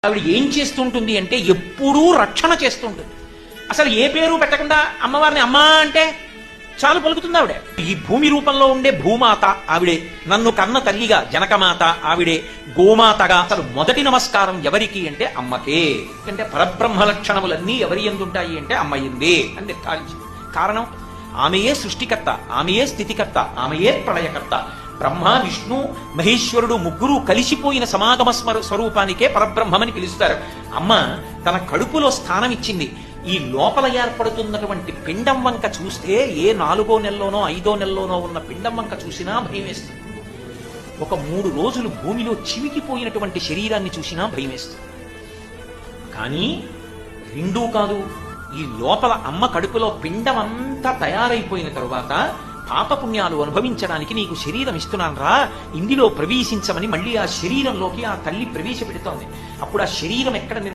ఆవిడ ఏం చేస్తుంటుంది అంటే ఎప్పుడూ రక్షణ చేస్తుంటుంది. అసలు ఏ పేరు పెట్టకుండా అమ్మవారిని అమ్మా అంటే చాలు పలుకుతుంది ఆవిడే. ఈ భూమి రూపంలో ఉండే భూమాత ఆవిడే, నన్ను కన్న తల్లిగా జనకమాత ఆవిడే, గోమాతగా అసలు మొదటి నమస్కారం ఎవరికి అంటే అమ్మకే. అంటే పరబ్రహ్మ లక్షణములన్నీ ఎవరి ఎందుంటాయి అంటే అమ్మయిందే అని నిర్ధారించింది. కారణం ఆమెయే సృష్టికర్త, ఆమెయే స్థితికర్త, ఆమెయే ప్రళయకర్త. బ్రహ్మ విష్ణు మహేశ్వరుడు ముగ్గురు కలిసిపోయిన సమాగమ స్వరూపానికే పరబ్రహ్మమని పిలుస్తారు. అమ్మ తన కడుపులో స్థానం ఇచ్చింది. ఈ లోపల ఏర్పడుతున్నటువంటి పిండం వంక చూస్తే ఏ 4వ నెలలోనో 5వ నెలలోనో ఉన్న పిండం వంక చూసినా భయం వేస్తుంది. ఒక 3 రోజులు భూమిలో చివికిపోయినటువంటి శరీరాన్ని చూసినా భయం వేస్తుంది. కానీ రెండూ కాదు, ఈ లోపల అమ్మ కడుపులో పిండం అంతా తయారైపోయిన తరువాత పాపపుణ్యాలు అనుభవించడానికి నీకు శరీరం ఇస్తున్నాను రా, ఇందులో ప్రవేశించమని మళ్ళీ ఆ శరీరంలోకి ఆ తల్లి ప్రవేశపెడుతోంది. అప్పుడు ఆ శరీరం ఎక్కడ